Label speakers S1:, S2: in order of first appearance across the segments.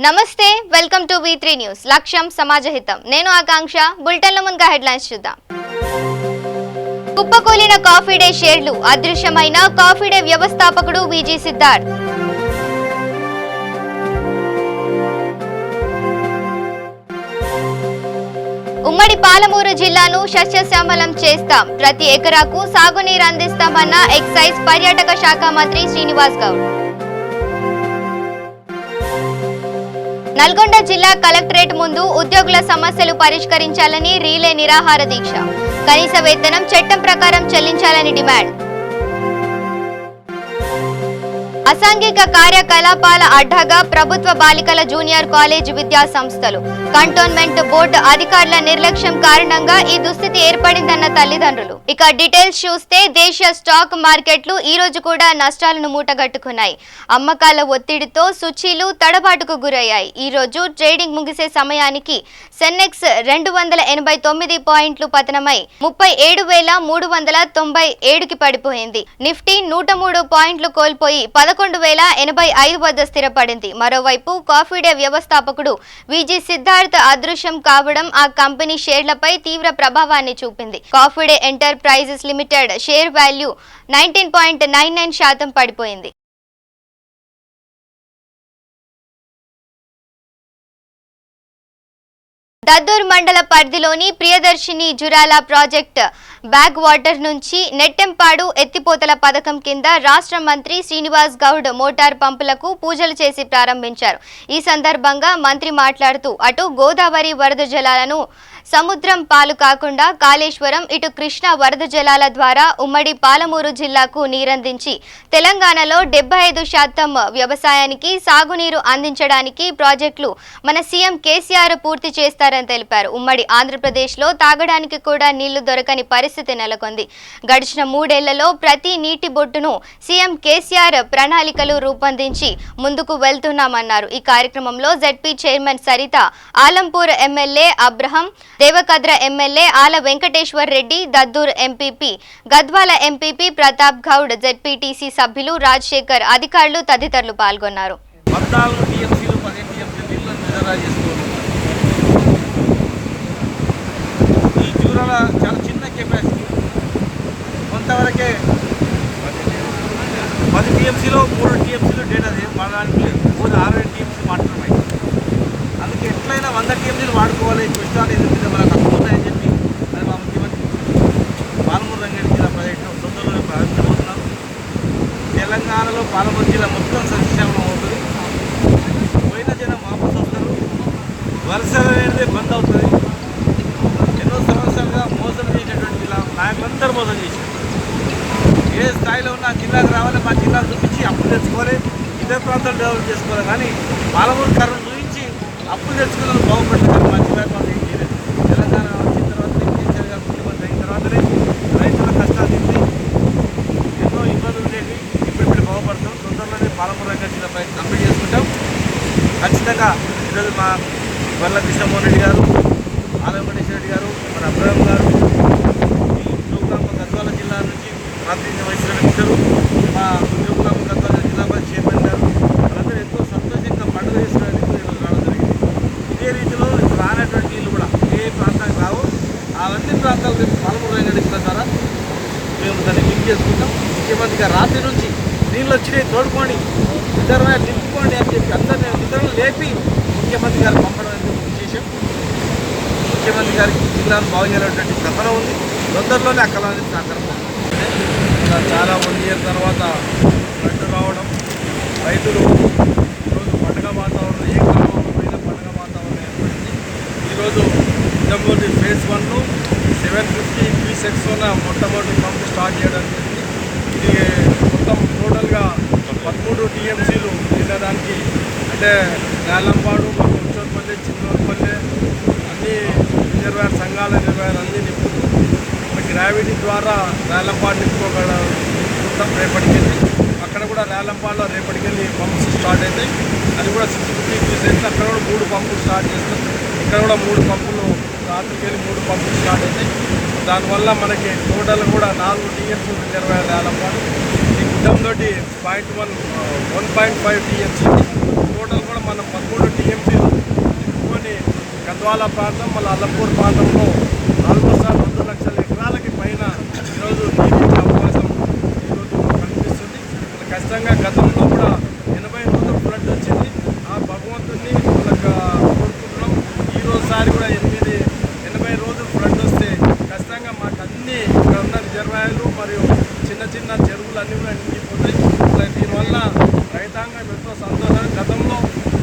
S1: నమస్తే welcome to V3 news లక్ష్యం సమాజహితం నేను ఆకాంక్ష బులెటిన్ల ముందుగా హెడ్లైన్స్ చూద్దాం కుప్పకూలిన కాఫీ డే షేర్లు అదృశ్యమైన కాఫీ డే వ్యవస్థాపకుడు విజి సిద్ధార్థ్ ఉమ్మడి పాలమూరు జిల్లాను సస్యశ్యామలం చేస్తాం ప్రతి ఎకరాకు సాగునీరు అందిస్తామన్న ఎక్సైజ్ పర్యాటక శాఖ మంత్రి శ్రీనివాస్ గౌడ్ నల్గొండ జిల్లా కలెక్టరేట్ ముందు ఉద్యోగుల సమస్యలు పరిష్కరించాలని రీలే నిరాహార దీక్ష కనీస వేతనం చట్టం ప్రకారం చెల్లించాలని డిమాండ్ అసాంఘిక కార్యకలాపాల అడ్డాగా ప్రభుత్వ బాలికల జూనియర్ కాలేజ్ విద్యా సంస్థలు కంటోన్మెంట్ బోర్డు అధికారుల నిర్లక్ష్యం కారణంగా ఈ దుస్థితి ఏర్పడిందన్న తల్లిదండ్రులు ఇక డీటెయిల్స్ చూస్తే దేశీయ స్టాక్ మార్కెట్లు ఈ రోజు కూడా నష్టాలను మూటగట్టుకున్నాయి అమ్మకాల ఒత్తిడితో సూచీలు తడబాటుకు గురయ్యాయి ఈ రోజు ట్రేడింగ్ ముగిసే సమయానికి సెన్సెక్స్ 289 పాయింట్లు పతనమై 37,397కి పడిపోయింది నిఫ్టీ 103 పాయింట్లు కోల్పోయి 11,085 వద్ద స్థిరపడింది మరోవైపు కాఫీ డే వ్యవస్థాపకుడు విజి సిద్ధార్థ్ అదృశ్యం కావడం ఆ కంపెనీ షేర్లపై తీవ్ర ప్రభావాన్ని చూపింది coffee day enterprises limited share value 19.99% పడిపోయింది దద్దూర్ మండల పరిధిలోని Priyadarshini Jurala project back water నుంచి నెట్టెంపాడు ఎత్తిపోతల పథకం కింద రాష్ట్ర మంత్రి శ్రీనివాస్ గౌడ్ మోటార్ పంపులకు పూజలు చేసి ప్రారంభించారు ఈ సందర్భంగా మంత్రి మాట్లాడుతూ అటు గోదావరి వరద జలాలను సముద్రం పాలు కాకుండా కాళేశ్వరం ఇటు కృష్ణా వరద జలాల ద్వారా ఉమ్మడి పాలమూరు జిల్లాకు నీరందించి తెలంగాణలో 75% వ్యవసాయానికి సాగునీరు అందించడానికి ప్రాజెక్టులు మన సీఎం కేసీఆర్ పూర్తి చేస్తారని తెలిపారు ఉమ్మడి ఆంధ్రప్రదేశ్లో తాగడానికి కూడా నీళ్లు దొరకని పరిస్థితి నెలకొంది గడిచిన 3 ఏళ్లలో ప్రతి నీటి బొట్టును సీఎం కేసీఆర్ ప్రణాళికలు రూపొందించి ముందుకు వెళ్తున్నామన్నారు ఈ కార్యక్రమంలో ZP chairman Saritha Alampur MLA Abraham Devarakadra MLA Ala Venkateshwar Reddy Daddur MPP Gadwal MPP Pratap Goud ZPTC సభ్యులు రాజశేఖర్ అధికారులు తదితరులు పాల్గొన్నారు
S2: చాలా చిన్న కెపాసిటీ కొంతవరకే 10 టీఎంసీలో 3 టీఎంసీలో డేటా వాడడానికి లేదు 6 టీఎంసీ మాత్రమే అందుకే ఎట్లయినా 100 టీఎంసీలు వాడుకోవాలి కృష్ణాలు ఎదుగుతుంది మనకు అర్థమవుతాయని చెప్పి అది మా ముఖ్యమంత్రి పాలమూరు రంగారెడ్డి జిల్లా ప్రాజెక్టు తొందరలో ప్రారంభించబోతున్నాం తెలంగాణలో పాలమూరు జిల్లా మొత్తం సస్యశ్యామలం అవుతుంది పోయిన జనం వాపసు వస్తారు వలస అనేది బంద్ అవుతుంది ఎన్నో సంవత్సరాలుగా మోసం చేసినటువంటి జిల్లా నాయకులందరూ మోసం చేశారు ఏ స్థాయిలో ఉన్న జిల్లాకు రావాలి మా జిల్లాకు చూపించి అప్పులు తెచ్చుకోవాలి ఇతర ప్రాంతాలు డెవలప్ చేసుకోవాలి కానీ పాలమూరు కర్రను చూపించి అప్పులు తెచ్చుకున్న బాగుపడలేదు మంచి వ్యాపారం ఏం చేయలేదు తెలంగాణ వచ్చిన తర్వాత కేసీఆర్ గారు ముఖ్యమంత్రి అయిన తర్వాతనే రైతుల కష్టాలు తింది ఎన్నో ఇబ్బందులు ఉండేవి ఇప్పుడు బాగుపడతాం తొందరలోనే పాలమూరు రంగ జిల్లాపై కంప్లీట్ చేసుకుంటాం ఖచ్చితంగా ఈరోజు మా వల్ల కృష్ణమోహన్ రెడ్డి గారు ఆల వెంకటేశ్వర రెడ్డి గారు మన అబ్రహం గారు ఈ ఉద్యోగులాంబ గద్వాల జిల్లా నుంచి ప్రాతినిధ్యం వహించిన వ్యక్తులు మా ఉద్యోగులాంబ గద్వాల జిల్లా పరిషత్ చైర్మన్ గారు వాళ్ళందరూ ఎంతో సంతోషంగా పండుగ చేసుకోవడానికి ఈరోజు రావడం జరిగింది ఇదే రీతిలో రానటువంటి నీళ్ళు కూడా ఏ ప్రాంతానికి రావు అవన్నీ ప్రాంతాలకు పాలమూరు రంగారెడ్డి జిల్లా ద్వారా మేము దాన్ని లింక్ చేసుకుంటాం ముఖ్యమంత్రి గారు రాత్రి నుంచి నీళ్ళు వచ్చినాయి తోడుకోండి నిద్రమే నింపుకోండి అని చెప్పి అందరినీ నిద్రలు లేపి ముఖ్యమంత్రి గారు పంపడం అనేది విశేషం ముఖ్యమంత్రి గారికి జిల్లాను బాగు చేయాలనేటువంటి తపన ఉంది తొందరలోనే అక్కడ సాకారం చాలా 1 ఇయర్ తర్వాత ఫ్లడ్ రావడం రైతులు ఈరోజు పండుగ వాతావరణం ఏ గ్రామంలో పోయినా పండుగ వాతావరణం ఏర్పడింది ఈరోజు నిజామాబాద్ ఫేజ్ 1 750 క్యూసెక్స్ మొట్టమొదటి పంపు స్టార్ట్ చేయడం జరిగింది ఇది మొత్తం టోటల్గా 13 టీఎంసీలు తినడానికి అంటే నేలంపాడు ఉచ్చోర్పల్లి చిన్నోర్పల్లి అన్ని రిజర్వాయర్ సంఘాల రిజర్వాయర్ అన్నీ నింపుతుంది గ్రావిటీ ద్వారా రేలంపాడు నింపుకోగలం రేపటికెళ్ళి అక్కడ కూడా రేలంపాడులో రేపటికెళ్ళి పంప్స్ స్టార్ట్ అవుతాయి అది కూడా 650 క్యూసెక్స్ అక్కడ కూడా 3 పంపులు స్టార్ట్ చేస్తాం ఇక్కడ కూడా 3 పంపులు రాత్రికెళ్ళి 3 పంపులు స్టార్ట్ అవుతాయి దానివల్ల మనకి టోటల్ కూడా 4 టీఎంసీ రిజర్వాయర్ రేలంపాడు ఈ గుడ్డంతో 1.5 టీఎంసీ టోటల్ కూడా
S3: మనం 13 టీఎంసీలు తీసుకొని గద్వాల ప్రాంతం మళ్ళీ అల్లపూర్ ప్రాంతంలో ఆల్మోస్ట్ 2 లక్షల ఎకరాలకి పైన ఈరోజు నీటి అవకాశం ఈరోజు కనిపిస్తుంది. ఖచ్చితంగా గతంలో కూడా 80 రోజులు ఫ్లడ్ వచ్చింది. ఆ భగవంతుడిని మనకు కోరుకుంటున్నాం. ఈరోజుసారి కూడా 80 రోజులు ఫ్లడ్ వస్తే ఖచ్చితంగా మాకు అన్ని ఇక్కడ ఉన్న రిజర్వాయర్లు మరియు చిన్న చిన్న చెరువులు అన్నీ కూడా నిండిపోతాయి. దీనివల్ల రైతాంగం ఎంతో సంతోషం. గతంలో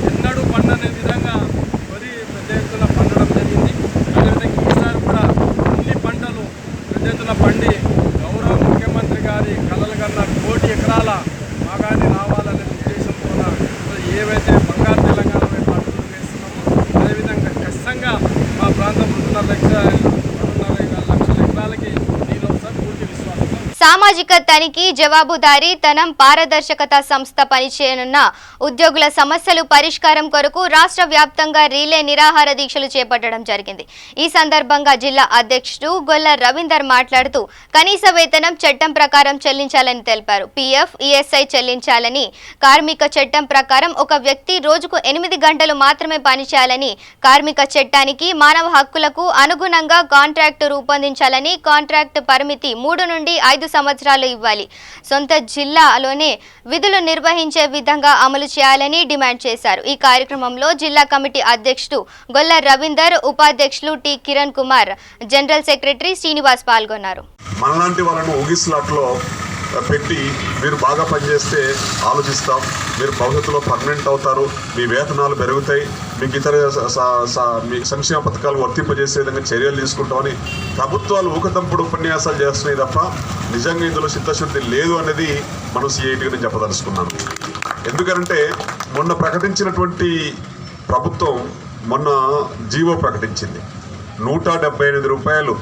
S3: ఎన్నడూ పండనే విధంగా వరి పెద్ద ఎత్తున పండడం జరిగింది. అదేవిధంగా ఈసారి కూడా అన్ని పంటలు పెద్ద ఎత్తున పండి గౌరవ ముఖ్యమంత్రి గారి కలలు కన్నా 1 కోటి ఎకరాల బాగానే రావాలనే ఉద్దేశంతో ఏవైతే బంగారు తెలంగాణ వైపు అడుగులు వేస్తున్నామో అదేవిధంగా ఖచ్చితంగా మా ప్రాంతం 2.5 లక్షల ఎకరాలకి నీళ్ళు వస్తారు పూర్తి విశ్వాసం.
S1: సామాజిక తనిఖీ, జవాబుదారీతనం, పారదర్శకత సంస్థ పనిచేయనున్న ఉద్యోగుల సమస్యలు పరిష్కారం కొరకు రాష్ట్ర వ్యాప్తంగా రీలే నిరాహార దీక్షలు చేపట్టడం జరిగింది. ఈ సందర్భంగా జిల్లా అధ్యక్షుడు గొల్ల రవీందర్ మాట్లాడుతూ కనీస వేతనం చట్టం ప్రకారం చెల్లించాలని తెలిపారు. పీఎఫ్, ఈఎస్ఐ చెల్లించాలని, కార్మిక చట్టం ప్రకారం ఒక వ్యక్తి రోజుకు 8 గంటలు మాత్రమే పనిచేయాలని, కార్మిక చట్టానికి, మానవ హక్కులకు అనుగుణంగా కాంట్రాక్టు రూపొందించాలని, కాంట్రాక్ట్ పరిమితి 3 నుండి 5 సంవత్సరాలు ఇవ్వాలి, సొంత జిల్లాలోనే విధులు నిర్వహించే విధంగా అమలు చేయాలని డిమాండ్ చేశారు. ఈ కార్యక్రమంలో జిల్లా కమిటీ అధ్యక్షుడు గొల్ల రవీందర్, ఉపాధ్యక్షులు T Kiran Kumar, general secretary Srinivas పాల్గొన్నారు.
S4: మనలాంటి వాళ్ళను ఊగిస్లాట్లో పెట్టి మీరు బాగా పనిచేస్తే ఆలోచిస్తాం, మీరు భవిష్యత్తులో పర్మనెంట్ అవుతారు, మీ వేతనాలు పెరుగుతాయి, మీకు ఇతర మీ సంక్షేమ పథకాలు వర్తింపజేసే విధంగా చర్యలు తీసుకుంటామని ప్రభుత్వాలు ఊకతంపుడు ఉపన్యాసాలు చేస్తున్నాయి తప్ప నిజంగా ఇందులో చిత్తశుద్ధి లేదు అనేది మనం సిఐటిగా నేను చెప్పదలుచుకున్నాను. ఎందుకంటే మొన్న ప్రకటించినటువంటి ప్రభుత్వం మొన్న జీవో ప్రకటించింది. 178 రూపాయలు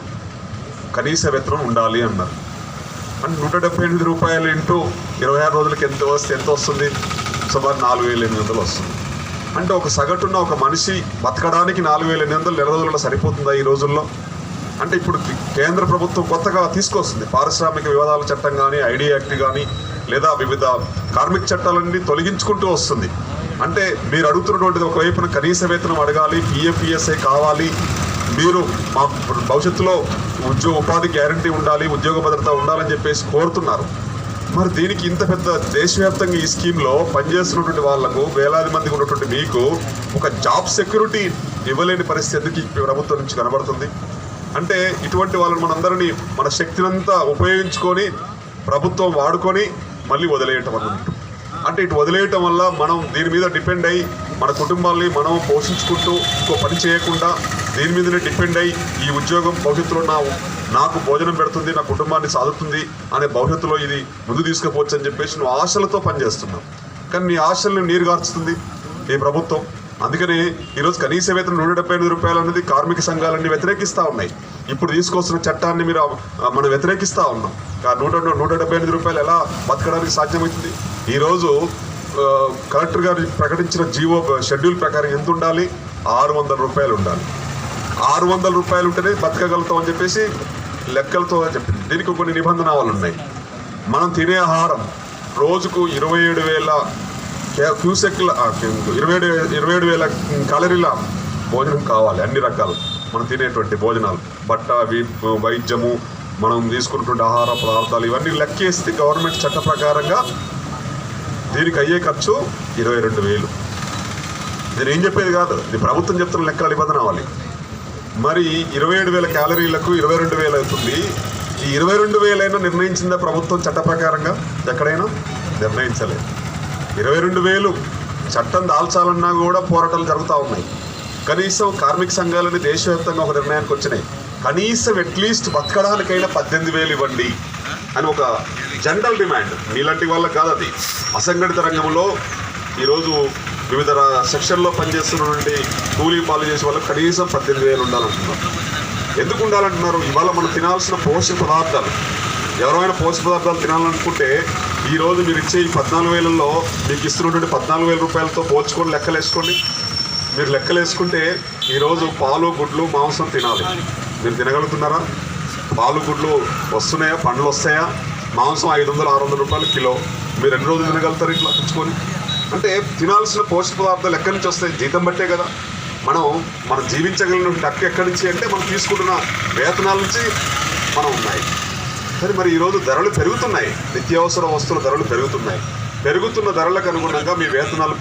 S4: కనీస వేతనం ఉండాలి అన్నారు. అంటే 178 రూపాయలు ఇంటూ 26 రోజులకి ఎంత వస్తుంది? సుమారు 4800 వస్తుంది. అంటే ఒక సగటున ఒక మనిషి బతకడానికి 4800 నెల రోజుల్లో సరిపోతుందా ఈ రోజుల్లో? అంటే ఇప్పుడు కేంద్ర ప్రభుత్వం కొత్తగా తీసుకొస్తుంది పారిశ్రామిక వివాదాల చట్టం కానీ, ఐడి యాక్ట్ కానీ, లేదా వివిధ కార్మిక చట్టాలన్నీ తొలగించుకుంటూ వస్తుంది. అంటే మీరు అడుగుతున్నటువంటిది ఒకవైపున కనీస వేతనం అడగాలి, పిఎఫ్, ఈఎస్ఐ కావాలి, మీరు మా భవిష్యత్తులో ఉపాధి గ్యారంటీ ఉండాలి, ఉద్యోగ భద్రత ఉండాలని చెప్పేసి కోరుతున్నారు. మరి దీనికి ఇంత పెద్ద దేశవ్యాప్తంగా ఈ స్కీమ్లో పనిచేస్తున్నటువంటి వాళ్లకు, వేలాది మందికి ఉన్నటువంటి మీకు ఒక జాబ్ సెక్యూరిటీ ఇవ్వలేని పరిస్థితి ఈ ప్రభుత్వం నుంచి కనబడుతుంది. అంటే ఇటువంటి వాళ్ళని మనందరినీ మన శక్తినంతా ఉపయోగించుకొని ప్రభుత్వం వాడుకొని మళ్ళీ వదిలేయటం అన్నట్టు. అంటే ఇటు వదిలేయటం వల్ల మనం దీని మీద డిపెండ్ అయ్యి మన కుటుంబాల్ని మనం పోషించుకుంటూ ఇంకో పని చేయకుండా దీని మీదనే డిపెండ్ అయ్యి ఈ ఉద్యోగం భవిష్యత్తులో నాకు భోజనం పెడుతుంది, నా కుటుంబాన్ని సాదుతుంది అనే భవిష్యత్తులో ఇది ముందు తీసుకుపోవచ్చు అని చెప్పేసి నువ్వు ఆశలతో పనిచేస్తున్నావు. కానీ నీ ఆశల్ని నీరుగార్చుతుంది ఈ ప్రభుత్వం. అందుకని ఈరోజు కనీస వేతనం 178 రూపాయలు అనేది కార్మిక సంఘాలన్నీ వ్యతిరేకిస్తూ ఉన్నాయి. ఇప్పుడు తీసుకొస్తున్న చట్టాన్ని మనం వ్యతిరేకిస్తూ ఉన్నాం. 178 రూపాయలు ఎలా బతకడానికి సాధ్యమవుతుంది? ఈరోజు కలెక్టర్ గారు ప్రకటించిన జీవో షెడ్యూల్ ప్రకారం ఎంత ఉండాలి? 600 రూపాయలు ఉండాలి. 600 రూపాయలు ఉంటేనే బతకగలుగుతాం అని చెప్పేసి లెక్కలతో చెప్పింది. దీనికి కొన్ని నిబంధనలు ఉన్నాయి. మనం తినే ఆహారం రోజుకు 27,000 క్యూసెక్ల 27,000 క్యాలరీల భోజనం కావాలి. అన్ని రకాలు మనం తినేటువంటి భోజనాలు, బట్ట, వైద్యము, మనం తీసుకున్నటువంటి ఆహార పదార్థాలు ఇవన్నీ లెక్కేస్తే గవర్నమెంట్ చట్ట ప్రకారంగా దీనికి అయ్యే ఖర్చు 22,000. నేను ఏం చెప్పేది కాదు, ఇది ప్రభుత్వం చెప్తున్న లెక్కల నిబంధన అవ్వాలి. మరి 27,000 క్యాలరీలకు 22,000 అవుతుంది. ఈ 22,000 అయినా నిర్ణయించిందా ప్రభుత్వం చట్ట ప్రకారంగా? ఎక్కడైనా నిర్ణయించలేదు. 22,000 చట్టం దాల్చాలన్నా కూడా పోరాటాలు జరుగుతూ ఉన్నాయి. కనీసం కార్మిక సంఘాలని దేశవ్యాప్తంగా ఒక నిర్ణయానికి వచ్చినాయి. కనీసం అట్లీస్ట్ బతకడానికైనా 18,000 ఇవ్వండి అని ఒక జనరల్ డిమాండ్. మీలాంటి వాళ్ళకి కాదు అది. అసంఘటిత రంగంలో ఈరోజు వివిధ సెక్షన్లో పనిచేస్తున్నటువంటి కూలీ పాలు చేసే వాళ్ళకి కనీసం 18,000 ఉండాలంటున్నారు. ఎందుకు ఉండాలంటున్నారు? ఇవాళ మనం తినాల్సిన పోషక పదార్థాలు, ఎవరైనా పోషక పదార్థాలు తినాలనుకుంటే ఈరోజు మీరు ఇచ్చే ఈ 14,000లో మీకు ఇస్తున్నటువంటి 14,000 రూపాయలతో పోల్చుకొని లెక్కలేసుకోండి. మీరు లెక్కలేసుకుంటే ఈరోజు పాలు, గుడ్లు, మాంసం తినాలి. మీరు తినగలుగుతున్నారా? పాలు, గుడ్లు వస్తున్నాయా? పండ్లు వస్తాయా? మాంసం 500-600 రూపాయలు కిలో. మీరు ఎన్ని రోజులు తినగలుగుతారు ఇట్లా తెచ్చుకొని? అంటే తినాల్సిన పోషక పదార్థాలు ఎక్కడి నుంచి వస్తాయి? జీతం బట్టే కదా. మనం జీవించగలిగిన హక్కు ఎక్కడి నుంచి అంటే మనం తీసుకుంటున్న వేతనాల నుంచి మనం ఉన్నాయి. కానీ మరి ఈరోజు ధరలు పెరుగుతున్నాయి, నిత్యావసర వస్తువుల ధరలు పెరుగుతున్నాయి. పెరుగుతున్న ధరలకు అనుగుణంగా మీ వేతనాలు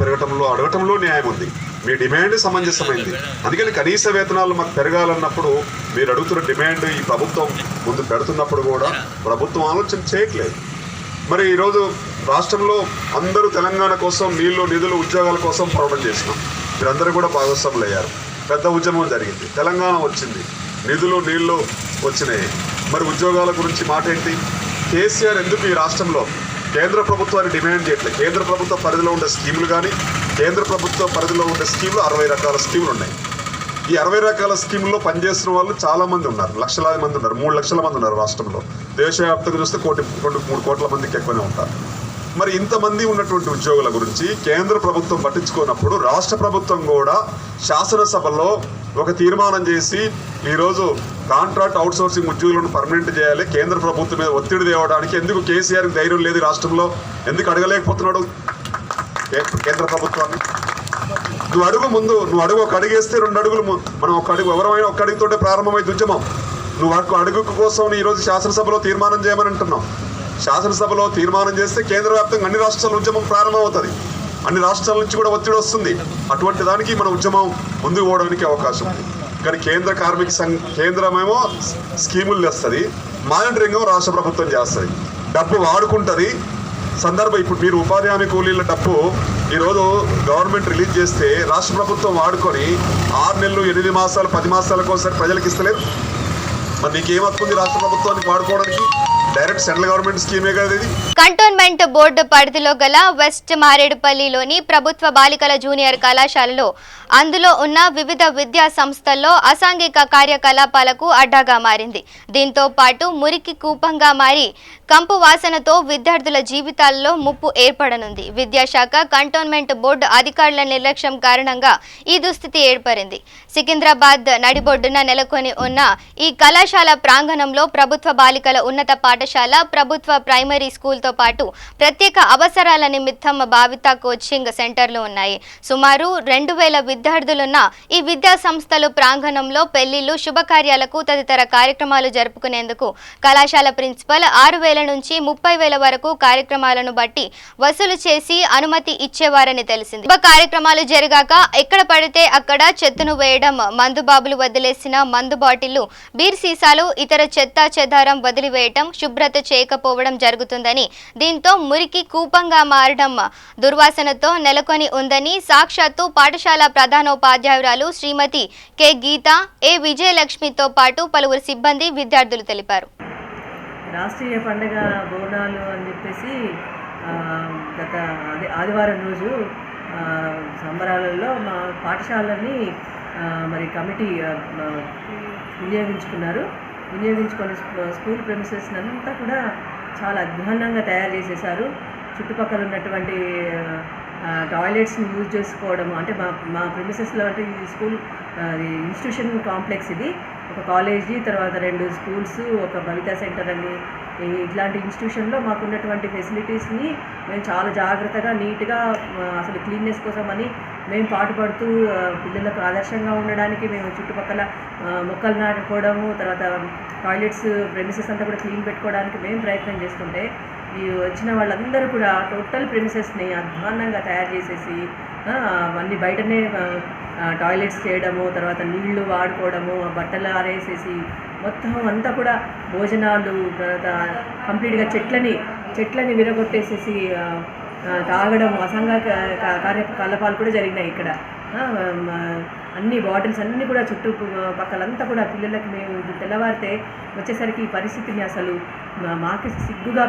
S4: అడగటంలో న్యాయం ఉంది. మీ డిమాండ్ సమంజసమైంది. అందుకని కనీస వేతనాలు మాకు పెరగాలన్నప్పుడు మీరు అడుగుతున్న డిమాండ్ ఈ ప్రభుత్వం ముందు పెడుతున్నప్పుడు కూడా ప్రభుత్వం ఆలోచన చేయట్లేదు. మరి ఈరోజు రాష్ట్రంలో అందరూ తెలంగాణ కోసం నిధులు ఉద్యోగాల కోసం పోరాటం చేసినాం. మీరందరూ కూడా భాగస్వాములు అయ్యారు. పెద్ద ఉద్యమం జరిగింది, తెలంగాణ వచ్చింది, నీళ్లు వచ్చినాయి. మరి ఉద్యోగాల గురించి మాట ఏంటి? కేసీఆర్ ఎందుకు ఈ రాష్ట్రంలో కేంద్ర ప్రభుత్వాన్ని డిమాండ్ చేయట్లేదు? కేంద్ర ప్రభుత్వ పరిధిలో ఉండే స్కీములు కానీ కేంద్ర ప్రభుత్వ పరిధిలో ఉండే స్కీములు 60 రకాల స్కీములు ఉన్నాయి. ఈ 60 రకాల స్కీముల్లో పనిచేస్తున్న వాళ్ళు చాలామంది ఉన్నారు, లక్షలాది మంది ఉన్నారు, 3 లక్షల మంది ఉన్నారు రాష్ట్రంలో. దేశవ్యాప్తంగా చూస్తే 3 కోట్ల మందికి ఎక్కువనే ఉంటారు. మరి ఇంతమంది ఉన్నటువంటి ఉద్యోగుల గురించి కేంద్ర ప్రభుత్వం పట్టించుకున్నప్పుడు రాష్ట్ర ప్రభుత్వం కూడా శాసనసభలో ఒక తీర్మానం చేసి ఈరోజు కాంట్రాక్ట్ అవుట్సోర్సింగ్ ఉద్యోగులను పర్మనెంట్ చేయాలి, కేంద్ర ప్రభుత్వం మీద ఒత్తిడి తేవడానికి ఎందుకు కేసీఆర్కి ధైర్యం లేదు? రాష్ట్రంలో ఎందుకు అడగలేకపోతున్నాడు కేంద్ర ప్రభుత్వాన్ని? నువ్వు అడుగు ఒక అడుగేస్తే 2 అడుగులు మనం ఒక అడుగు ఎవరైనా ఒక అడుగుతోటే ప్రారంభమైంది ఉద్యమం. నువ్వు అడుగు కోసం ఈరోజు శాసనసభలో తీర్మానం చేయమని అంటున్నావు. శాసనసభలో తీర్మానం చేస్తే కేంద్ర వ్యాప్తంగా అన్ని రాష్ట్రాల ఉద్యమం ప్రారంభమవుతుంది, అన్ని రాష్ట్రాల నుంచి కూడా ఒత్తిడి వస్తుంది. అటువంటి దానికి మన ఉద్యమం ముందుకు పోవడానికి అవకాశం ఉంది. కానీ కేంద్రమేమో స్కీములు తెస్తుంది, మానిటరింగ్ రాష్ట్ర ప్రభుత్వం చేస్తుంది, డబ్బు వాడుకుంటుంది. ఇప్పుడు మీరు ఉపాధి హామీ కూలీల డబ్బు ఈరోజు గవర్నమెంట్ రిలీజ్ చేస్తే రాష్ట్ర ప్రభుత్వం వాడుకొని 6 నెలలు 8 మాసాలు 10 మాసాలకు ఒకసారి ప్రజలకు ఇస్తలేదు. మరి నీకేం హక్కుంది రాష్ట్ర ప్రభుత్వానికి వాడుకోవడానికి? డైరెక్ట్ సెంట్రల్ గవర్నమెంట్ స్కీమే కదా ఇది.
S1: కంటోన్మెంట్ బోర్డు పరిధిలో గల వెస్ట్ మారేడుపల్లిలోని ప్రభుత్వ బాలికల జూనియర్ కళాశాలలో అందులో ఉన్న వివిధ విద్యా సంస్థల్లో అసాంఘిక కార్యకలాపాలకు అడ్డాగా మారింది. దీంతో పాటు మురికి కూపంగా మారి కంపు వాసనతో విద్యార్థుల జీవితాల్లో ముప్పు ఏర్పడనుంది. విద్యాశాఖ కంటోన్మెంట్ బోర్డు అధికారుల నిర్లక్ష్యం కారణంగా ఈ దుస్థితి ఏర్పడింది. సికింద్రాబాద్ నడిబొడ్డున నెలకొని ఉన్న ఈ కళాశాల ప్రాంగణంలో ప్రభుత్వ బాలికల ఉన్నత పాఠశాల, ప్రభుత్వ ప్రైమరీ స్కూల్తో పాటు ప్రత్యేక అవసరాల నిమిత్తం భావిత కోచింగ్ సెంటర్లు ఉన్నాయి. సుమారు 2000 విద్యార్థులున్న ఈ విద్యా సంస్థలు ప్రాంగణంలో పెళ్లిళ్లు, శుభకార్యాలకు తదితర కార్యక్రమాలు జరుపుకునేందుకు కళాశాల ప్రిన్సిపల్ 6,000 నుంచి 30,000 వరకు కార్యక్రమాలను బట్టి వసూలు చేసి అనుమతి ఇచ్చేవారని తెలిసింది. కార్యక్రమాలు జరిగాక ఎక్కడ పడితే అక్కడ చెత్తను వేయడం, మందుబాబులు వదిలేసిన మందు బాటిళ్లు, బీర్ సీసాలు, ఇతర చెత్త చెదారం వదిలివేయటం, శుభ్రత చేయకపోవడం జరుగుతుందని, దీంతో మురికి కూపంగా మారడం, దుర్వాసనతో నెలకొని ఉందని సాక్షాత్తు పాఠశాల ప్రధానోపాధ్యాయురాలు శ్రీమతి కె గీత, ఏ విజయలక్ష్మితో పాటు పలువురు సిబ్బంది, విద్యార్థులు తెలిపారు.
S5: రాష్ట్రీయ పండుగ బోనాలు అని చెప్పేసి గత ఆదివారం రోజు సంబరాలలో మా పాఠశాలని మరి కమిటీ వినియోగించుకొని స్కూల్ ప్రెమిసెస్ అంతా కూడా చాలా అధ్వాన్నంగా తయారు చేసేసారు. చుట్టుపక్కల ఉన్నటువంటి టాయిలెట్స్ని యూజ్ చేసుకోవడము, అంటే మా ప్రెమిసెస్లో అంటే ఈ స్కూల్ ఇన్స్టిట్యూషన్ కాంప్లెక్స్, ఇది ఒక కాలేజీ, తర్వాత 2 స్కూల్స్, ఒక భవితా సెంటర్ అని ఇట్లాంటి ఇన్స్టిట్యూషన్లో మాకున్నటువంటి ఫెసిలిటీస్ని మేము చాలా జాగ్రత్తగా నీట్గా అసలు క్లీన్నెస్ కోసం అని మేము పాటుపడుతూ పిల్లలకు ఆదర్శంగా ఉండడానికి మేము చుట్టుపక్కల మొక్కలు నాటుకోవడము, తర్వాత టాయిలెట్స్ ప్రెమిసెస్ అంతా కూడా క్లీన్ పెట్టుకోవడానికి మేము ప్రయత్నం చేస్తుంటే ఈ వచ్చిన వాళ్ళందరూ కూడా టోటల్ ప్రెమిసెస్ని అధ్వాన్నంగా తయారు చేసేసి అన్నీ బయటనే టాయిలెట్స్ చేయడము, తర్వాత నీళ్లు వాడుకోవడము, బట్టలు ఆరేసేసి మొత్తం అంతా కూడా భోజనాలు, తర్వాత కంప్లీట్గా చెట్లని విరగొట్టేసేసి తాగడం, అసంఘిక కార్యకలాపాలు కూడా జరిగినాయి ఇక్కడ. అన్ని బాటిల్స్ అన్నీ కూడా చుట్టుపక్కలంతా కూడా పిల్లలకి మేము తెల్లవారితే వచ్చేసరికి ఈ పరిస్థితిని అసలు మాకు సిగ్గుగా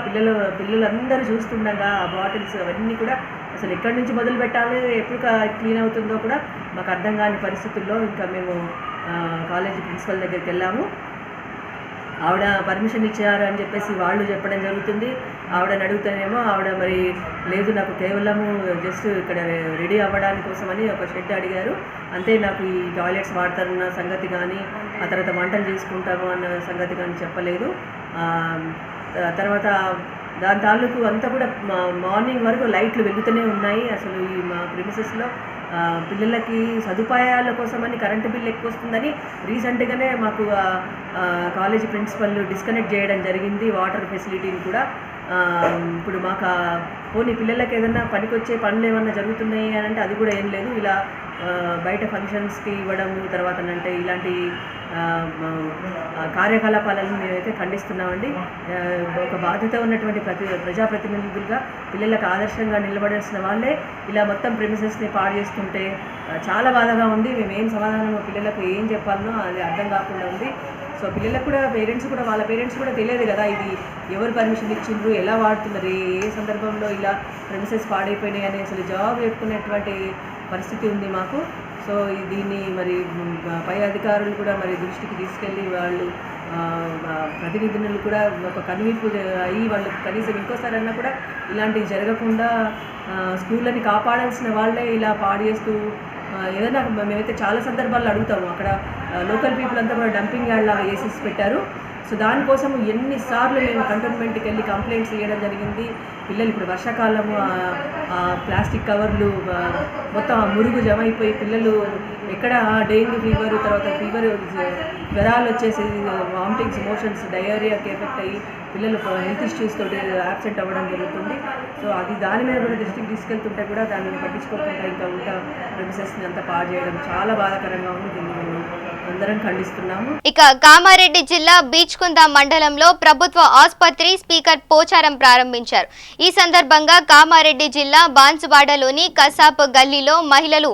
S5: పిల్లలందరూ చూస్తుండగా ఆ బాటిల్స్ అవన్నీ కూడా అసలు ఎక్కడి నుంచి మొదలు పెట్టాలి, ఎప్పుడు క్లీన్ అవుతుందో కూడా మాకు అర్థం కాని పరిస్థితుల్లో ఇంకా మేము కాలేజీ ప్రిన్సిపల్ దగ్గరికి వెళ్ళాము. ఆవిడ పర్మిషన్ ఇచ్చారు అని చెప్పేసి వాళ్ళు చెప్పడం జరుగుతుంది. ఆవిడని అడుగుతానేమో ఆవిడ మరి లేదు, నాకు కేవలము జస్ట్ ఇక్కడ రెడీ అవ్వడానికి కోసమని ఒక షెడ్ అడిగారు అంతే, నాకు ఈ టాయిలెట్స్ వాడతారన్న సంగతి కానీ ఆ తర్వాత వంటలు చేసుకుంటాము అన్న సంగతి కానీ చెప్పలేదు. తర్వాత దాని తాలూకు అంతా కూడా మార్నింగ్ వరకు లైట్లు వెలుగుతూనే ఉన్నాయి. అసలు ఈ మా ప్రిమిసెస్లో పిల్లలకి సదుపాయాల కోసమని కరెంటు బిల్ ఎక్కువ వస్తుందని రీసెంట్గానే మాకు కాలేజీ ప్రిన్సిపల్ డిస్కనెక్ట్ చేయడం జరిగింది వాటర్ ఫెసిలిటీని కూడా. ఇప్పుడు మాకు పోనీ పిల్లలకి ఏదైనా పనికొచ్చే పనులు ఏమన్నా జరుగుతున్నాయి అని అంటే అది కూడా ఏం లేదు. ఇలా బయట ఫంక్షన్స్కి ఇవ్వడము తర్వాత అంటే ఇలాంటి కార్యకలాపాలను మేమైతే ఖండిస్తున్నామండి. ఒక బాధ్యత ఉన్నటువంటి ప్రజాప్రతినిధులుగా పిల్లలకు ఆదర్శంగా నిలబడాల్సిన వాళ్ళే ఇలా మొత్తం ప్రెమిసెస్ని పాడు చేస్తుంటే చాలా బాధగా ఉంది. మేము ఏం సమాధానం పిల్లలకు ఏం చెప్పాలనో అది అర్థం కాకుండా ఉంది. సో పిల్లలకు కూడా వాళ్ళ పేరెంట్స్ కూడా తెలియదు కదా ఇది ఎవరు పర్మిషన్ ఇచ్చిండ్రు, ఎలా వాడుతున్నారు, ఏ సందర్భంలో ఇలా ప్రెమిసెస్ పాడైపోయినాయి అని అసలు జవాబు చెప్పుకునేటువంటి పరిస్థితి ఉంది మాకు. సో దీన్ని మరి పై అధికారులు కూడా మరి దృష్టికి తీసుకెళ్ళి వాళ్ళు ప్రతినిధులు కూడా ఒక కనువిప్పు అయ్యి వాళ్ళు కనీసం ఇంకోసారన్నా కూడా ఇలాంటివి జరగకుండా స్కూళ్ళని కాపాడాల్సిన వాళ్ళే ఇలా పాడు చేస్తూ ఏదైనా మేమైతే చాలా సందర్భాల్లో అడుగుతాము. అక్కడ లోకల్ పీపుల్ అంతా కూడా డంపింగ్ యార్డ్ లాగా వేసేసి పెట్టారు. సో దానికోసం ఎన్నిసార్లు మేము కంటోన్మెంట్కి వెళ్ళి కంప్లైంట్స్ చేయడం జరిగింది. పిల్లలు ఇప్పుడు వర్షాకాలము ప్లాస్టిక్ కవర్లు మొత్తం మురుగు జమ అయిపోయి పిల్లలు ఎక్కడ డెంగ్యూ ఫీవర్ తర్వాత జ్వరాలు వచ్చేసి వామిటింగ్స్ మోషన్స్ డయేరియాకి ఎఫెక్ట్ అయ్యి పిల్లలు హెల్త్ ఇష్యూస్ తోటి యాబ్సెంట్ అవ్వడం జరుగుతుంది. సో అది దాని మీద కూడా దృష్టికి తీసుకెళ్తుంటే కూడా దాన్ని పట్టించుకోకుండా ఇంకా ఉంటా ప్రెమిసెస్ని అంతా పాడు చేయడం చాలా బాధాకరంగా ఉంది. దీన్ని మేము అందరం ఖండిస్తున్నాము.
S1: ఇక కామారెడ్డి జిల్లా బీచ్కుంద మండలంలో ప్రభుత్వ ఆసుపత్రి స్పీకర్ పోచారం ప్రారంభించారు. ఈ సందర్భంగా కామారెడ్డి జిల్లా బాన్సువాడలోని కసాప్ గల్లీలో మహిళలు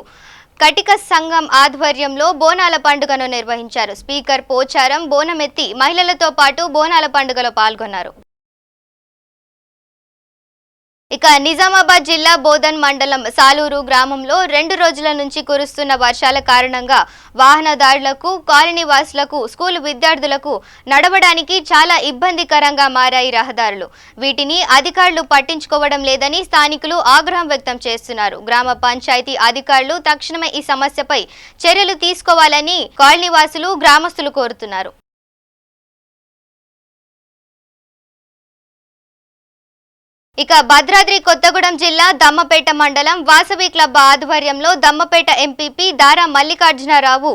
S1: కటిక సంఘం ఆధ్వర్యంలో బోనాల పండుగను నిర్వహించారు. స్పీకర్ పోచారం బోనమెత్తి మహిళలతో పాటు బోనాల పండుగలో పాల్గొన్నారు. ఇక నిజామాబాద్ జిల్లా బోధన్ మండలం సాలూరు గ్రామంలో 2 రోజుల నుంచి కురుస్తున్న వర్షాల కారణంగా వాహనదారులకు, కాలనీవాసులకు, స్కూలు విద్యార్థులకు నడవడానికి చాలా ఇబ్బందికరంగా మారాయి రహదారులు. వీటిని అధికారులు పట్టించుకోవడం లేదని స్థానికులు ఆగ్రహం వ్యక్తం చేస్తున్నారు. గ్రామ పంచాయతీ అధికారులు తక్షణమే ఈ సమస్యపై చర్యలు తీసుకోవాలని కాలనీవాసులు, గ్రామస్తులు కోరుతున్నారు. ఇక భద్రాద్రి కొత్తగూడెం జిల్లా దమ్మపేట మండలం వాసవి క్లబ్ ఆధ్వర్యంలో దమ్మపేట ఎంపీపీ దారా మల్లికార్జునరావు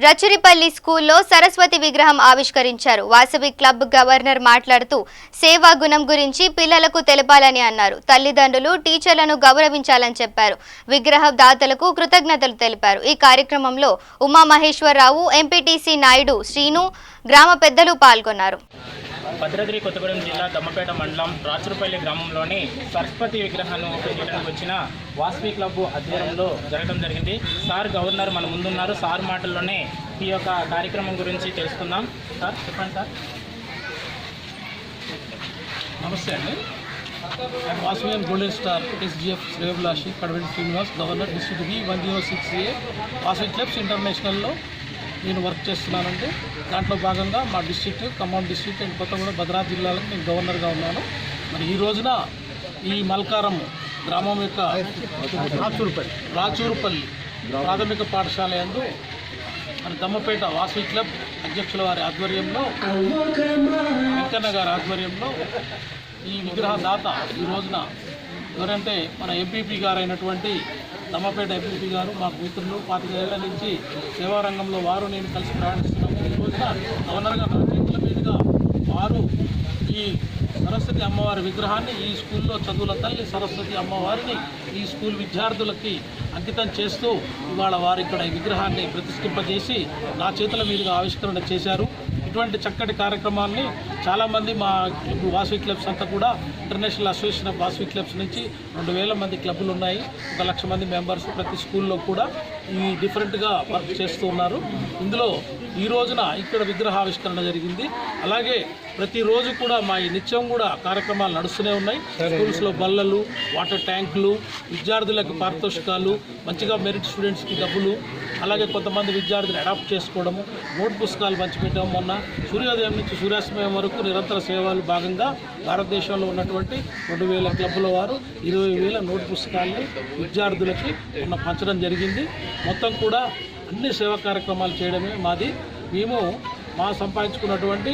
S1: రచురిపల్లి స్కూల్లో సరస్వతి విగ్రహం ఆవిష్కరించారు. వాసవి క్లబ్ గవర్నర్ మాట్లాడుతూ సేవా గుణం గురించి పిల్లలకు తెలపాలని అన్నారు. తల్లిదండ్రులు, టీచర్లను గౌరవించాలని చెప్పారు. విగ్రహ దాతలకు కృతజ్ఞతలు తెలిపారు. ఈ కార్యక్రమంలో ఉమామహేశ్వరరావు, ఎంపీటీసీ నాయుడు, శ్రీను, గ్రామ పెద్దలు పాల్గొన్నారు.
S6: భద్రాద్రి కొత్తగూడెం జిల్లా దమ్మపేట మండలం రాచురుపల్లి గ్రామంలోని సరస్వతి విగ్రహాన్ని ఓపెన్ చేయడానికి వచ్చిన వాసవి క్లబ్ ఆధ్వర్యంలో జరగడం జరిగింది. సార్ గవర్నర్ మన ముందున్నారు. సార్ మాటల్లోనే ఈ యొక్క కార్యక్రమం గురించి తెలుసుకుందాం. సార్ చెప్పండి సార్.
S7: నమస్తే అండి. వాసవి గోల్డెన్ స్టార్ ఎస్జిఎఫ్ శ్రేయభిలాషి Kadaventi Srinivas, governor district B 106A Vasavi clubs ఇంటర్నేషనల్లో నేను వర్క్ చేస్తున్నానండి. దాంట్లో భాగంగా మా district, Khammam district and Kothagudem Bhadradri జిల్లాలకు నేను గవర్నర్గా ఉన్నాను. మరి ఈ రోజున ఈ మల్కారం గ్రామం యొక్క రాచూరుపల్లి ప్రాథమిక పాఠశాల యందు మరి దమ్మపేట వాసవి క్లబ్ అధ్యక్షుల వారి ఆధ్వర్యంలో, వెంకన్న గారి ఆధ్వర్యంలో ఈ విగ్రహ దాత ఈ రోజున ఎవరంటే మన ఎంపీపీ గారు అయినటువంటి దమ్మపేట ఎంపీపీ గారు, మా మిత్రులు 25 ఏళ్ల నుంచి సేవారంగంలో వారు నేను కలిసి ప్రయాణిస్తున్నాము. ఈ రోజున గవర్నర్గా నా చేతుల మీదుగా వారు ఈ సరస్వతి అమ్మవారి విగ్రహాన్ని ఈ స్కూల్లో చదువుల తల్లి సరస్వతి అమ్మవారిని ఈ స్కూల్ విద్యార్థులకి అంకితం చేస్తూ ఇవాళ వారు ఇక్కడ ఈ విగ్రహాన్ని ప్రతిష్ఠింపజేసి నా చేతుల మీదుగా ఆవిష్కరణ చేశారు. ఇటువంటి చక్కటి కార్యక్రమాన్ని చాలామంది మా వాసవి క్లబ్స్ అంతా కూడా international association of Vasavi clubs నుంచి 2000 మంది క్లబ్లు ఉన్నాయి. 1 లక్ష మంది మెంబర్స్ ప్రతి స్కూల్లో కూడా ఈ డిఫరెంట్గా వర్క్ చేస్తూ ఉన్నారు. ఇందులో ఈ రోజున ఇక్కడ విగ్రహావిష్కరణ జరిగింది. అలాగే ప్రతిరోజు కూడా మా ఈ నిత్యం కూడా కార్యక్రమాలు నడుస్తూనే ఉన్నాయి. స్కూల్స్లో బల్లలు, వాటర్ ట్యాంకులు, విద్యార్థులకు పారితోషికాలు, మంచిగా మెరిట్ స్టూడెంట్స్కి డబ్బులు, అలాగే కొంతమంది విద్యార్థులు అడాప్ట్ చేసుకోవడము, నోట్ పుస్తకాలు పంచిపెట్టడం. మొన్న సూర్యోదయం నుంచి సూర్యాస్తమయం వరకు నిరంతర సేవలు భాగంగా భారతదేశంలో ఉన్నటువంటి 2000 క్లబ్ల వారు 20,000 నోట్ పుస్తకాలని విద్యార్థులకి పంచడం జరిగింది. మొత్తం కూడా అన్ని సేవా కార్యక్రమాలు చేయడమే మాది. మేము సంపాదించుకున్నటువంటి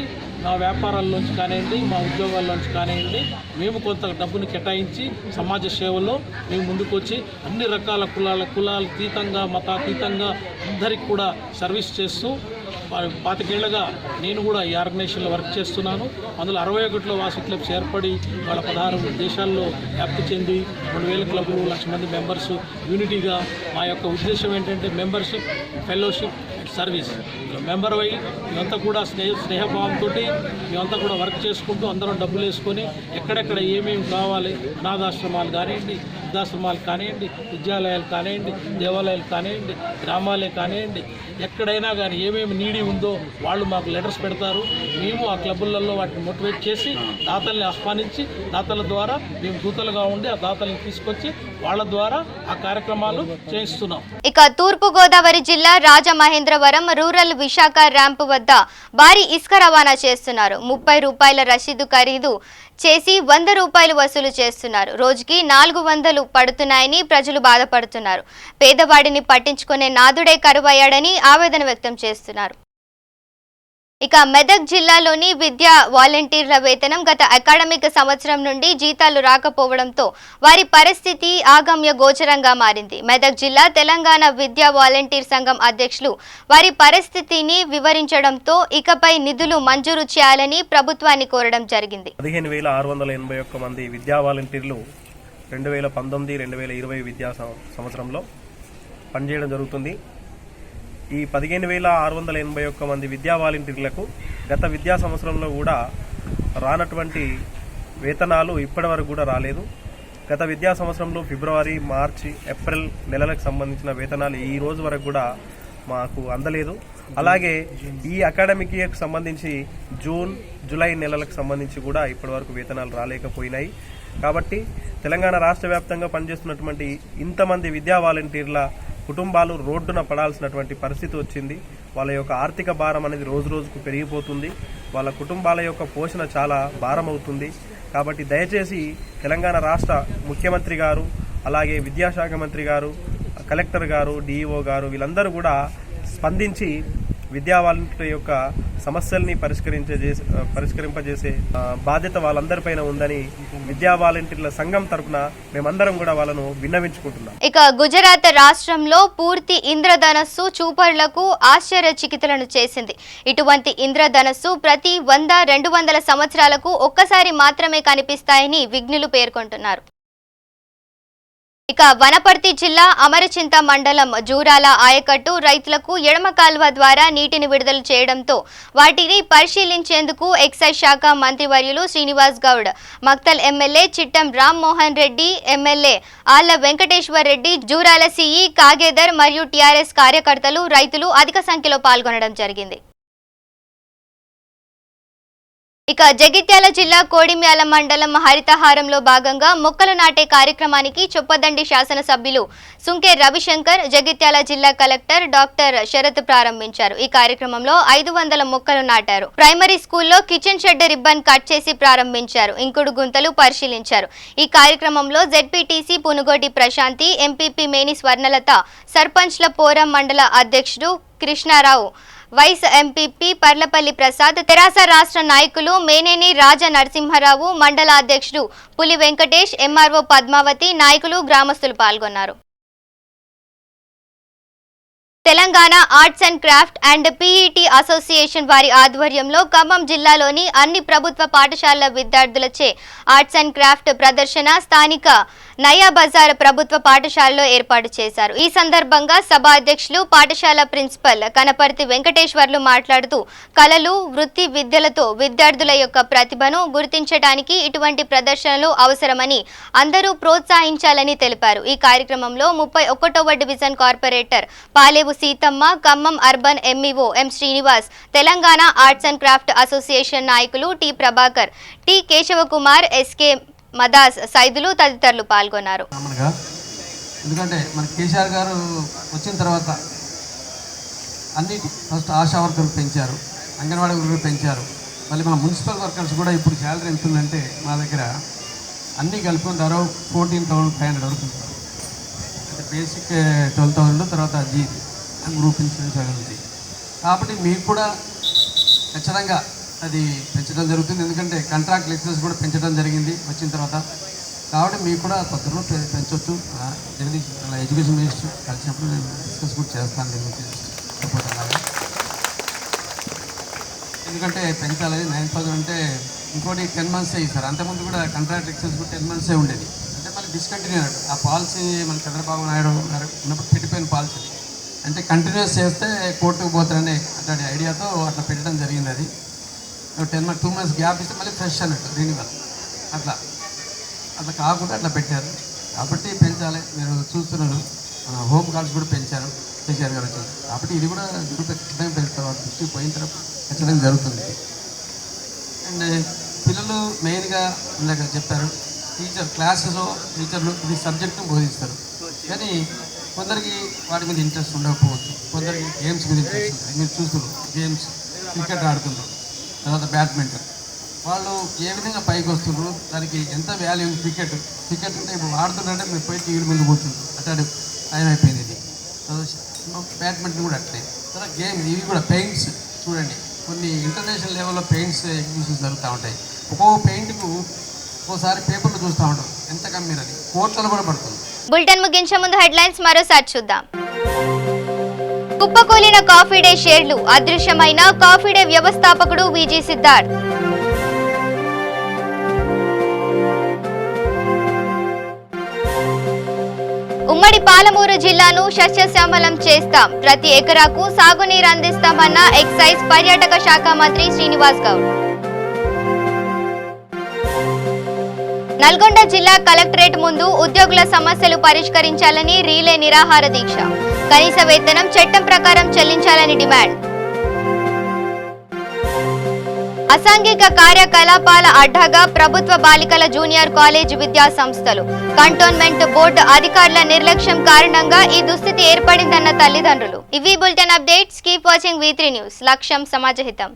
S7: మా వ్యాపారాల్లోంచి కానివ్వండి, మా ఉద్యోగాల్లోంచి కానివ్వండి, మేము కొంత డబ్బుని కేటాయించి సమాజ సేవలో మేము ముందుకు వచ్చి అన్ని రకాల కులాల అతీతంగా, మతాతీతంగా అందరికీ కూడా సర్వీస్ చేస్తూ 25 ఏళ్ళగా నేను కూడా ఈ ఆర్గనైజేషన్లో వర్క్ చేస్తున్నాను. అందులో 61లో వాసవి క్లబ్స్ ఏర్పడి వాళ్ళ 16 దేశాల్లో వ్యాప్తి చెంది 2000 క్లబ్లు, 1,00,000 మంది మెంబర్స్ యూనిటీగా మా యొక్క ఉద్దేశం ఏంటంటే మెంబర్షిప్, ఫెలోషిప్, సర్వీస్. మెంబర్ అయ్యి మేమంతా కూడా స్నేహభావంతో మేమంతా కూడా వర్క్ చేసుకుంటూ అందరం డబ్బులు వేసుకొని ఎక్కడెక్కడ ఏమేమి కావాలి, అనాథాశ్రమాలు కానివ్వండి, వృద్ధాశ్రమాలు కానివ్వండి, విద్యాలయాలు కానివ్వండి, దేవాలయాలు కానివ్వండి, గ్రామాలే కానివ్వండి, ఎక్కడైనా కానీ ఏమేమి నీడి ఉందో వాళ్ళు మాకు లెటర్స్ పెడతారు. మేము ఆ క్లబ్బులలో వాటిని మోటివేట్ చేసి దాతల్ని ఆహ్వానించి దాతల ద్వారా మేము దూతలుగా ఉండి ఆ దాతల్ని తీసుకొచ్చి వాళ్ళ ద్వారా ఆ కార్యక్రమాలు చేయిస్తున్నాం.
S1: ఇక తూర్పుగోదావరి జిల్లా రాజమహేంద్రవరం రూరల్ విశాఖ ర్యాంపు వద్ద భారీ ఇసుక రవాణా చేస్తున్నారు. 30 రూపాయల రసీదు ఖరీదు చేసి 100 రూపాయలు వసూలు చేస్తున్నారు. రోజుకి 400 పడుతున్నాయని ప్రజలు బాధపడుతున్నారు. పేదవాడిని పట్టించుకునే నాదుడే కరువయ్యాడని ఆవేదన వ్యక్తం చేస్తున్నారు. ఇక మెదక్ జిల్లాలోని విద్యా వాలంటీర్ల వేతనం గత అకాడమిక్ సంవత్సరం నుండి జీతాలు రాకపోవడంతో వారి పరిస్థితి ఆగమ్య గోచరంగా మారింది. మెదక్ జిల్లా తెలంగాణ విద్యా వాలంటీర్ సంఘం అధ్యక్షులు వారి పరిస్థితిని వివరించడంతో ఇకపై నిధులు మంజూరు చేయాలని ప్రభుత్వాన్ని కోరడం జరిగింది.
S8: 15,681 మంది విద్యా వాలంటీర్లు 2019-2020 విద్యా సంవత్సరంలో పనిచేయడం జరుగుతుంది. ఈ 15,681 మంది విద్యా వాలంటీర్లకు గత విద్యా సంవత్సరంలో కూడా రానటువంటి వేతనాలు ఇప్పటి వరకు కూడా రాలేదు. గత విద్యా సంవత్సరంలో ఫిబ్రవరి, మార్చి, ఏప్రిల్ నెలలకు సంబంధించిన వేతనాలు ఈ రోజు వరకు కూడా మాకు అందలేదు. అలాగే ఈ అకాడమిక్ ఇయర్కి సంబంధించి జూన్, జూలై నెలలకు సంబంధించి కూడా ఇప్పటి వరకు వేతనాలు రాలేకపోయినాయి. కాబట్టి తెలంగాణ రాష్ట్ర వ్యాప్తంగా పనిచేస్తున్నటువంటి ఇంతమంది విద్యా వాలంటీర్ల కుటుంబాలు రోడ్డున పడాల్సినటువంటి పరిస్థితి వచ్చింది. వాళ్ళ యొక్క ఆర్థిక భారం అనేది రోజు రోజుకు పెరిగిపోతుంది. వాళ్ళ కుటుంబాల యొక్క పోషణ చాలా భారం అవుతుంది. కాబట్టి దయచేసి తెలంగాణ రాష్ట్ర ముఖ్యమంత్రి గారు, అలాగే విద్యాశాఖ మంత్రి గారు, కలెక్టర్ గారు, డిఈఓ గారు వీళ్ళందరూ కూడా స్పందించి విద్యా వాలంటీర్ల యొక్క సమస్యల్ని పరిష్కరింపజేసే బాధ్యత వాళ్ళందరిపైన ఉందని విద్యా వాలంటీర్ల సంఘం తరఫున మేమందరం కూడా వాళ్ళను విన్నవించుకుంటున్నాం.
S1: ఇక గుజరాత్ రాష్ట్రంలో పూర్తి ఇంద్రధనస్సు చూపరులకు ఆశ్చర్యచకితులను చేసింది. ఇటువంటి ఇంద్రధనస్సు ప్రతి 100-200 సంవత్సరాలకు ఒక్కసారి మాత్రమే కనిపిస్తాయని విజ్ఞులు పేర్కొంటున్నారు. ఇక వనపర్తి జిల్లా అమరచింత మండలం జూరాల ఆయకట్టు రైతులకు ఎడమ కాల్వ ద్వారా నీటిని విడుదల చేయడంతో వాటిని పరిశీలించేందుకు ఎక్సైజ్ శాఖ మంత్రివర్యులు శ్రీనివాస్ గౌడ్, మక్తల్ ఎమ్మెల్యే చిట్టం రామ్మోహన్ రెడ్డి, ఎమ్మెల్యే ఆళ్ల వెంకటేశ్వర్ రెడ్డి, జూరాల సిఈ కాగేదర్ మరియు టీఆర్ఎస్ కార్యకర్తలు, రైతులు అధిక సంఖ్యలో పాల్గొనడం జరిగింది. ఇక జగిత్యాల జిల్లా కోడిమ్యాల మండలం హరితహారంలో భాగంగా మొక్కలు నాటే కార్యక్రమానికి చొప్పదండి శాసనసభ్యులు సుంకే రవిశంకర్, జగిత్యాల జిల్లా కలెక్టర్ డాక్టర్ శరత్ ప్రారంభించారు. ఈ కార్యక్రమంలో 500 మొక్కలు నాటారు. ప్రైమరీ స్కూల్లో కిచెన్ షెడ్ రిబ్బన్ కట్ చేసి ప్రారంభించారు. ఇంకుడు గుంతలు పరిశీలించారు. ఈ కార్యక్రమంలో జెడ్పీటీసీ పునుగోటి ప్రశాంతి, ఎంపీపీ మేని స్వర్ణలత, సర్పంచ్ల పోరం మండల అధ్యక్షుడు కృష్ణారావు, వైస్ ఎంపీపీ పర్లపల్లి ప్రసాద్, తెరాస రాష్ట్ర నాయకులు మేనేని రాజ నరసింహారావు, మండల అధ్యక్షుడు పులి వెంకటేష్, ఎంఆర్ఓ పద్మావతి, నాయకులు, గ్రామస్తులు పాల్గొన్నారు. Telangana arts and craft and PET association వారి ఆధ్వర్యంలో ఖమ్మం జిల్లాలోని అన్ని ప్రభుత్వ పాఠశాలల విద్యార్థులచే ఆర్ట్స్ అండ్ క్రాఫ్ట్ ప్రదర్శన స్థానిక నయా బజార్ ప్రభుత్వ పాఠశాలలో ఏర్పాటు చేశారు. ఈ సందర్భంగా సభ అధ్యక్షులు, పాఠశాల ప్రిన్సిపల్ కనపర్తి వెంకటేశ్వర్లు మాట్లాడుతూ కళలు, వృత్తి విద్యలతో విద్యార్థుల యొక్క ప్రతిభను గుర్తించడానికి ఇటువంటి ప్రదర్శనలు అవసరమని అందరూ ప్రోత్సహించాలని తెలిపారు. ఈ కార్యక్రమంలో 31వ division corporator Palevu Seethamma, Khammam urban MEO M Srinivas, Telangana arts and craft association నాయకులు T Prabhakar, T Keshavakumar, SK Madas, Saidulu తదితరులు పాల్గొన్నారు.
S9: ఎందుకంటే మన కేసీఆర్ గారు వచ్చిన తర్వాత అన్ని ఫస్ట్ ఆశా వర్కర్లు పెంచారు, అంగన్వాడీ వర్కర్లు పెంచారు. మళ్ళీ మా మున్సిపల్ వర్కర్స్ కూడా ఇప్పుడు శాలరీ ఎంత ఉందంటే మా దగ్గర అన్నీ కలుపుకొని దాదాపు 14,500 అవుతుంది. అంటే బేసిక్ 12,000, తర్వాత గ్రూప్ ఇన్సూరెన్స్ ఉంది. కాబట్టి మీకు కూడా ఖచ్చితంగా అది పెంచడం జరుగుతుంది. ఎందుకంటే కాంట్రాక్ట్ లెక్చర్స్ కూడా పెంచడం జరిగింది వచ్చిన తర్వాత. కాబట్టి మీకు కూడా కొత్తలో పెంచవచ్చు. జగదీష్ అలా ఎడ్యుకేషన్ మినిస్టర్ కలిసినప్పుడు నేను డిస్కస్ కూడా చేస్తాను దీని గురించి సపోర్ట్ అలాగా. ఎందుకంటే పెంచాలి 9,000 అంటే ఇంకోటి 10 months ఇస్తారు. అంతకుముందు కూడా కాంట్రాక్ట్ లెక్చర్స్ కూడా 10 months ఉండేది. అంటే మళ్ళీ డిస్కంటిన్యూ అయ్యాడు ఆ పాలసీ. మన చంద్రబాబు నాయుడు గారు ఉన్నప్పుడు పెట్టిపోయిన పాలసీ. అంటే కంటిన్యూస్ చేస్తే కోర్టుకు పోతారనే అట్లాంటి ఐడియాతో అట్లా పెట్టడం జరిగింది. అది 2 months గ్యాప్ ఇస్తే మళ్ళీ ఫ్రెష్ అన్నట్టు రినివల్ అట్లా కాకుండా అట్లా పెట్టారు. కాబట్టి పెంచాలి. మీరు చూస్తున్నారు హోమ్ కార్డ్స్ కూడా పెంచారు కేసీఆర్ గారు వచ్చారు. కాబట్టి ఇది కూడా ఖచ్చితంగా పెంచుతారు. దృష్టికి పోయిన తర్వాత పెంచడం జరుగుతుంది. అండ్ పిల్లలు మెయిన్గా ఇందాక చెప్పారు క్లాసెస్లో టీచర్లు ఇది సబ్జెక్ట్ను బోధిస్తారు. కానీ కొందరికి వాటి మీద ఇంట్రెస్ట్ ఉండకపోవచ్చు. కొందరికి గేమ్స్ మీద ఇంట్రెస్ట్ ఉంటుంది. మీరు చూస్తున్నారు గేమ్స్ క్రికెట్ ఆడుతున్నారు, తర్వాత బ్యాడ్మింటన్. వాళ్ళు ఏ విధంగా పైకి వస్తున్నారు, దానికి ఎంత వాల్యూ ఉంది. క్రికెట్ అంటే ఇప్పుడు ఆడుతుంటే మీరు పోయి టీవీ ముందు కూర్చుంటారు. అట్లాంటి టైం అయిపోయింది ఇది. బ్యాడ్మింటన్ కూడా అట్లే. తర్వాత గేమ్ ఇవి కూడా పెయింట్స్ చూడండి. కొన్ని ఇంటర్నేషనల్ లెవెల్లో పెయింట్స్ ఎగ్జిబిషన్స్ జరుగుతూ ఉంటాయి. ఒక్కొక్క పెయింట్కు ఒక్కోసారి పేపర్లు చూస్తూ ఉంటాం ఎంత కమ్మీరని కోట్లలో కూడా పడుతుంది.
S1: బులెటిన్ ముగించే ముందు హెడ్లైన్స్ మరోసారి చూద్దాం. కుప్పకూలిన కాఫీ డే షేర్లు, అదృశ్యమైన కాఫీ డే వ్యవస్థాపకుడు విజీ సిద్ధార్థ్. ఉమ్మడి పాలమూరు జిల్లాను సస్యశ్యామలం చేస్తాం, ప్రతి ఎకరాకు సాగునీరు అందిస్తామన్న ఎక్సైజ్ పర్యాటక శాఖ మంత్రి శ్రీనివాస్ గౌడ్. నల్గొండ జిల్లా కలెక్టరేట్ ముందు ఉద్యోగుల సమస్యలు పరిష్కరించాలని రీలే నిరాహార దీక్ష, కనీస వేతనం చట్టం ప్రకారం చెల్లించాలని డిమాండ్. అసాంఘిక కార్యకలాపాల అడ్డాగా ప్రభుత్వ బాలికల జూనియర్ కాలేజ్ విద్యా సంస్థలు, కంటోన్మెంట్ బోర్డు అధికారుల నిర్లక్ష్యం కారణంగా ఈ దుస్థితి ఏర్పడిందన్న తల్లిదండ్రులు. ఇవి bulletin updates. Keep watching V3 news. లక్ష్యం సమాజహితం.